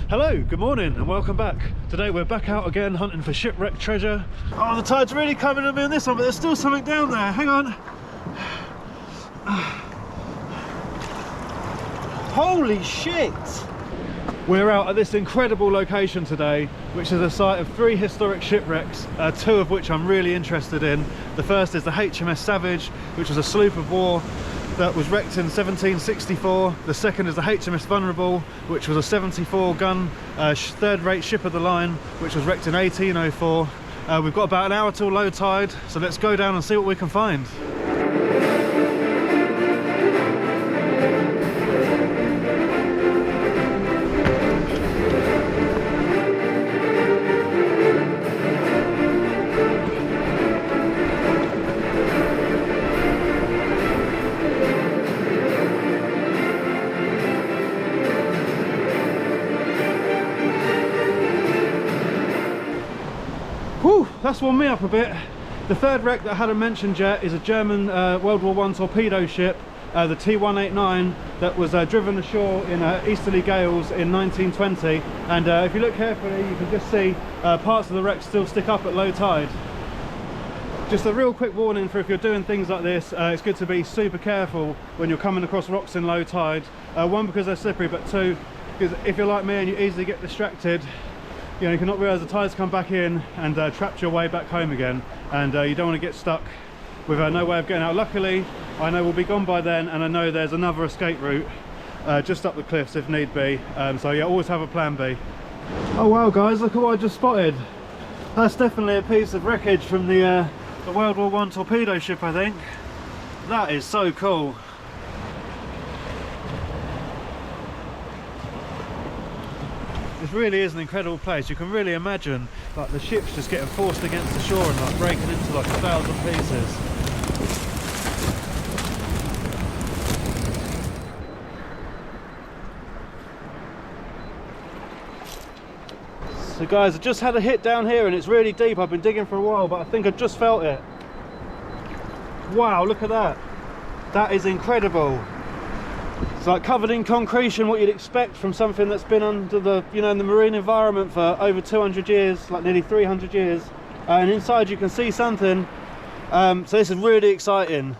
Hello, good morning and welcome back. Today we're back out again hunting for shipwrecked treasure. Oh, the tide's really coming at me on this one, but there's still something down there. Hang on. Holy shit! We're out at this incredible location today, which is the site of 3 historic shipwrecks, 2 of which I'm really interested in. The first is the HMS Savage, which was a sloop of war that was wrecked in 1764. The second is the HMS Venerable, which was a 74-gun third-rate ship of the line, which was wrecked in 1804. We've got about an hour till low tide, so let's go down and see what we can find. Whew, that's warmed me up a bit. The third wreck that I hadn't mentioned yet is a German World War I torpedo ship, the T-189, that was driven ashore in easterly gales in 1920. And if you look carefully, you can just see parts of the wreck still stick up at low tide. Just a real quick warning for if you're doing things like this, it's good to be super careful when you're coming across rocks in low tide. One, because they're slippery, but 2, because if you're like me and you easily get distracted, you know, you can not realise the tides come back in and trapped your way back home again, and you don't want to get stuck with no way of getting out. Luckily, I know we'll be gone by then, and I know there's another escape route just up the cliffs if need be. So yeah, always have a plan B. Oh wow guys, look at what I just spotted. That's definitely a piece of wreckage from the World War I torpedo ship, I think. That is so cool. This really is an incredible place. You can really imagine like the ships just getting forced against the shore and like breaking into like 1,000 pieces. So guys, I just had a hit down here and it's really deep. I've been digging for a while, but I think I just felt it. Wow, look at that. That is incredible. It's like covered in concretion, what you'd expect from something that's been under the, you know, in the marine environment for over 200 years, like nearly 300 years. And inside you can see something. So this is really exciting.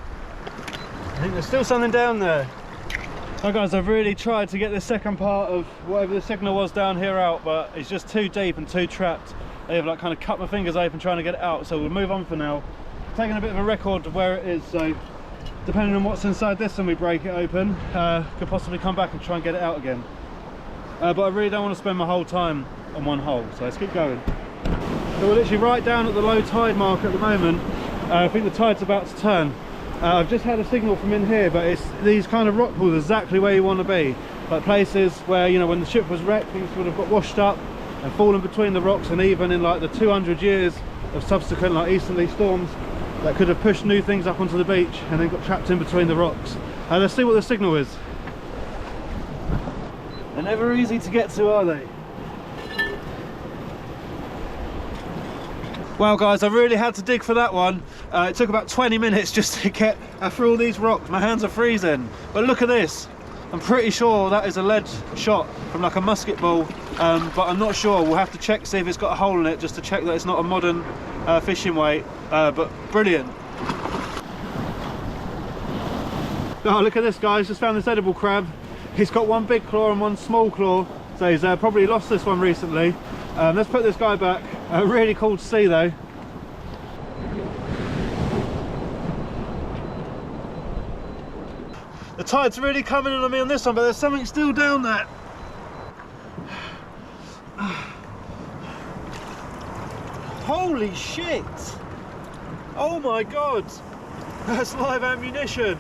I think there's still something down there. Oh guys, I've really tried to get the second part of whatever the signal was down here out, but it's just too deep and too trapped. I've like kind of cut my fingers open trying to get it out, so we'll move on for now. Taking a bit of a record of where it is, so depending on what's inside this when we break it open, could possibly come back and try and get it out again. But I really don't want to spend my whole time on one hole, so let's keep going. So we're literally right down at the low tide mark at the moment. I think the tide's about to turn. I've just had a signal from in here, but it's these kind of rock pools exactly where you want to be. Like places where, you know, when the ship was wrecked, things would have got washed up and fallen between the rocks, and even in like the 200 years of subsequent like easterly storms that could have pushed new things up onto the beach and then got trapped in between the rocks. Let's see what the signal is. They're never easy to get to, are they? Well guys, I really had to dig for that one. It took about 20 minutes just to get through all these rocks. My hands are freezing. But look at this. I'm pretty sure that is a lead shot from like a musket ball, but I'm not sure. We'll have to check, see if it's got a hole in it, just to check that it's not a modern fishing weight. But brilliant. Oh, look at this guys, just found this edible crab. He's got one big claw and one small claw, so he's probably lost this one recently. Let's put this guy back. Really cool to see though. The tide's really coming in on me on this one, but there's something still down there. Holy shit! Oh my god! That's live ammunition!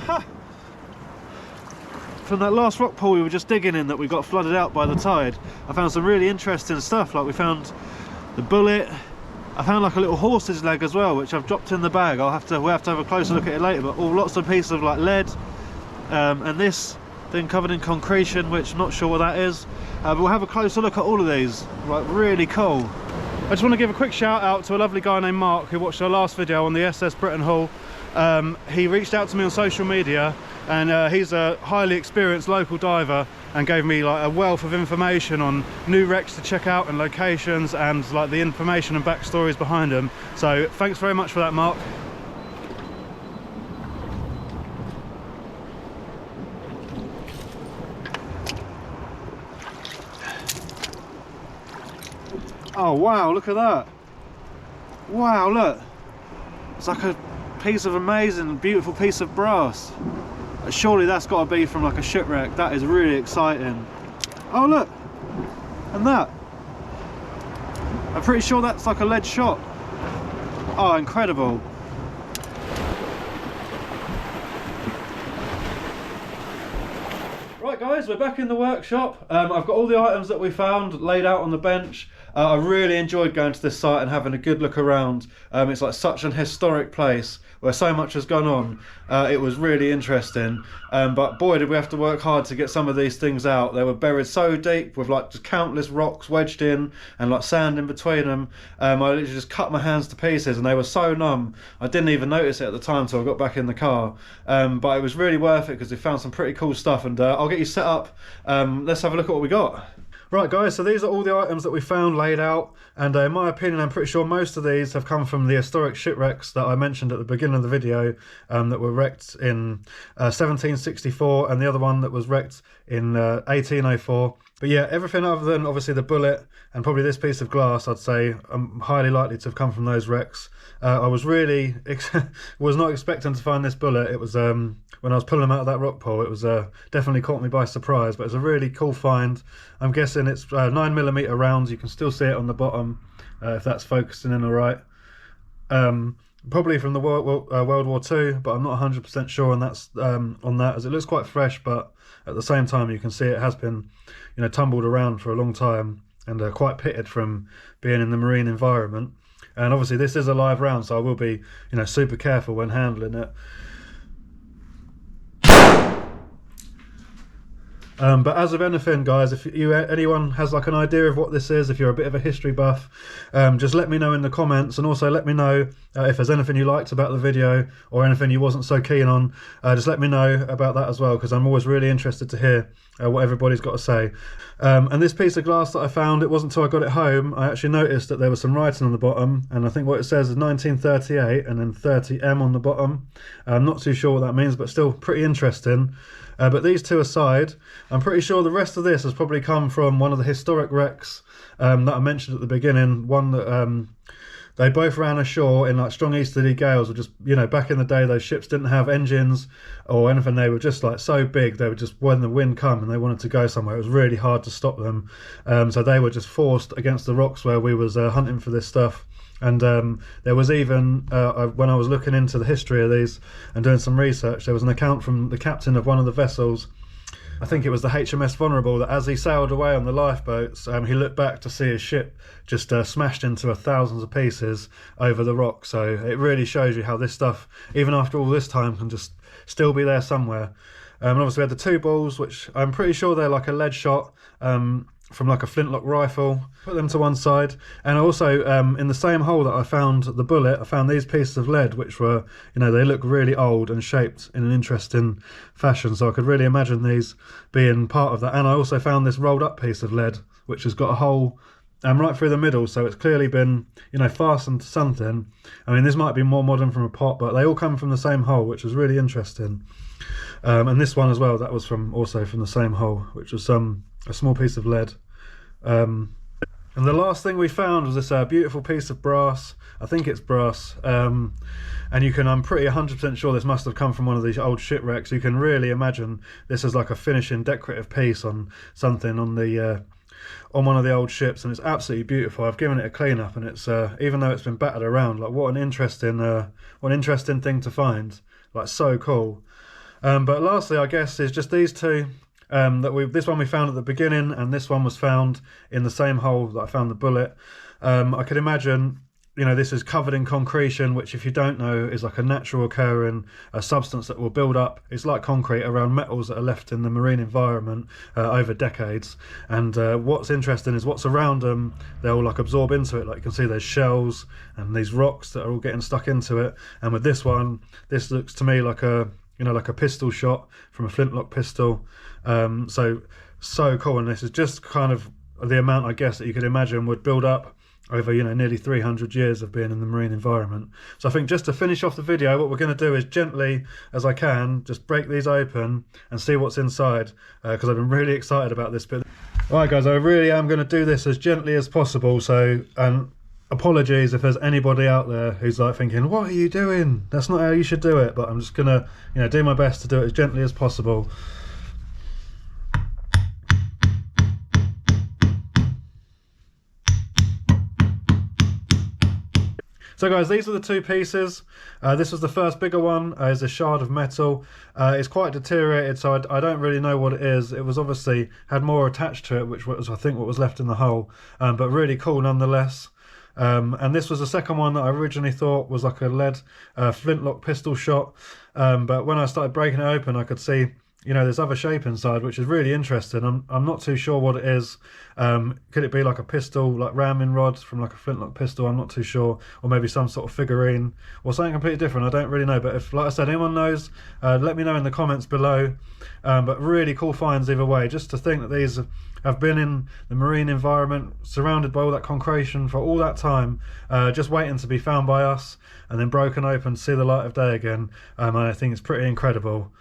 Ha. From that last rock pool we were just digging in that we got flooded out by the tide, I found some really interesting stuff. Like we found the bullet. I found like a little horse's leg as well, which I've dropped in the bag. We'll have to have a closer look at it later. But lots of pieces of like lead, and this thing covered in concretion, which I'm not sure what that is. But we'll have a closer look at all of these. Like really cool. I just want to give a quick shout out to a lovely guy named Mark who watched our last video on the SS Britton Hull. He reached out to me on social media, and he's a highly experienced local diver, and gave me like a wealth of information on new wrecks to check out and locations and like the information and backstories behind them. So thanks very much for that, Mark. Oh wow, look at that. Wow, look. It's like a piece of amazing, beautiful piece of brass. Surely that's got to be from like a shipwreck. That is really exciting. Oh look, and that. I'm pretty sure that's like a lead shot. Oh, incredible. Right guys, we're back in the workshop. I've got all the items that we found laid out on the bench. I really enjoyed going to this site and having a good look around. It's like such an historic place where so much has gone on. It was really interesting, but boy did we have to work hard to get some of these things out. They were buried so deep with like just countless rocks wedged in and like sand in between them. I literally just cut my hands to pieces and they were so numb I didn't even notice it at the time till I got back in the car. But it was really worth it because we found some pretty cool stuff, and I'll get you set up. Let's have a look at what we got. Right guys, so these are all the items that we found laid out, and in my opinion I'm pretty sure most of these have come from the historic shipwrecks that I mentioned at the beginning of the video, that were wrecked in 1764, and the other one that was wrecked in 1804. But yeah, everything other than obviously the bullet and probably this piece of glass, I'd say highly likely to have come from those wrecks. I was really was not expecting to find this bullet. It was when I was pulling them out of that rock pool, it was definitely caught me by surprise, but it's a really cool find. I'm guessing it's 9mm rounds. You can still see it on the bottom, if that's focusing in all right. Probably from the World War II, but I'm not 100% sure on that, as it looks quite fresh, but at the same time you can see it has been, you know, tumbled around for a long time and quite pitted from being in the marine environment. And obviously this is a live round, so I will be, you know, super careful when handling it. But as of anything guys, if anyone has like an idea of what this is, if you're a bit of a history buff, just let me know in the comments, and also let me know if there's anything you liked about the video or anything you wasn't so keen on. Just let me know about that as well, because I'm always really interested to hear what everybody's got to say. And this piece of glass that I found, it wasn't until I got it home I actually noticed that there was some writing on the bottom, and I think what it says is 1938 and then 30M on the bottom. I'm not too sure what that means, but still pretty interesting. But these two aside, I'm pretty sure the rest of this has probably come from one of the historic wrecks that I mentioned at the beginning. One that they both ran ashore in like strong easterly gales, or just, you know, back in the day those ships didn't have engines or anything. They were just like so big, they were just, when the wind come and they wanted to go somewhere, it was really hard to stop them. So they were just forced against the rocks where we was hunting for this stuff. And there was even, when I was looking into the history of these and doing some research, there was an account from the captain of one of the vessels, I think it was the HMS Venerable, that as he sailed away on the lifeboats, he looked back to see his ship just smashed into thousands of pieces over the rock. So it really shows you how this stuff, even after all this time, can just still be there somewhere. And obviously we had the two balls, which I'm pretty sure they're like a lead shot, from like a flintlock rifle. Put them to one side. And also in the same hole that I found the bullet, I found these pieces of lead, which were, you know, they look really old and shaped in an interesting fashion, so I could really imagine these being part of that. And I also found this rolled up piece of lead, which has got a hole right through the middle, so it's clearly been, you know, fastened to something. I mean, this might be more modern from a pot, but they all come from the same hole, which was really interesting. And this one as well, that was also from the same hole, which was a small piece of lead. And the last thing we found was this beautiful piece of brass. I think it's brass, and I'm pretty 100% sure this must have come from one of these old shipwrecks. You can really imagine this as like a finishing decorative piece on something on one of the old ships, and it's absolutely beautiful. I've given it a clean up, and it's even though it's been battered around, like what an interesting thing to find, like so cool. But lastly, I guess, is just these two. This one we found at the beginning, and this one was found in the same hole that I found the bullet. I could imagine, you know, this is covered in concretion, which, if you don't know, is like a natural occurring substance that will build up. It's like concrete around metals that are left in the marine environment over decades. And what's interesting is what's around them, they'll like absorb into it. Like you can see there's shells and these rocks that are all getting stuck into it. And with this one, this looks to me like a, you know, like a pistol shot from a flintlock pistol. So So cool. And this is just kind of the amount, I guess, that you could imagine would build up over, you know, nearly 300 years of being in the marine environment. So I think just to finish off the video, what we're going to do is gently as I can just break these open and see what's inside, because I've been really excited about this bit. Alright guys, I really am going to do this as gently as possible, so apologies if there's anybody out there who's like thinking, what are you doing? That's not how you should do it. But I'm just gonna, you know, do my best to do it as gently as possible. So guys, these are the two pieces. This was the first bigger one, is a shard of metal. It's quite deteriorated, so I don't really know what it is. It was obviously had more attached to it, which was I think what was left in the hole, but really cool nonetheless. And this was the second one that I originally thought was like a lead flintlock pistol shot, but when I started breaking it open, I could see, you know, there's other shape inside, which is really interesting. I'm not too sure what it is. Could it be like a pistol, like ramming rod from like a flintlock pistol? I'm not too sure. Or maybe some sort of figurine or something completely different. I don't really know. But if, like I said, anyone knows, let me know in the comments below. But really cool finds either way. Just to think that these have been in the marine environment, surrounded by all that concretion for all that time, just waiting to be found by us and then broken open to see the light of day again. And I think it's pretty incredible.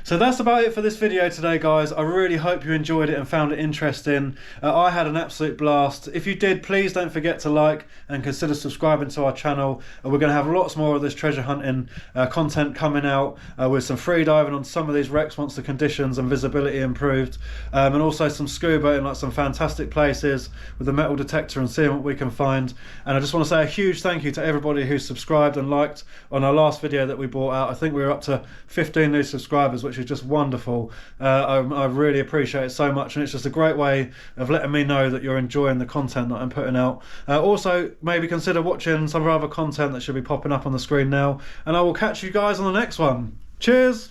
So that's about it for this video today, guys. I really hope you enjoyed it and found it interesting. I had an absolute blast. If you did, please don't forget to like and consider subscribing to our channel. We're going to have lots more of this treasure hunting content coming out, with some free diving on some of these wrecks once the conditions and visibility improved, and also some scuba in like some fantastic places with the metal detector and seeing what we can find. And I just want to say a huge thank you to everybody who subscribed and liked on our last video that we brought out. I think we were up to 15 new subscribers, which is just wonderful. I really appreciate it so much, and it's just a great way of letting me know that you're enjoying the content that I'm putting out. Also, maybe consider watching some of our other content that should be popping up on the screen now, and I will catch you guys on the next one. Cheers!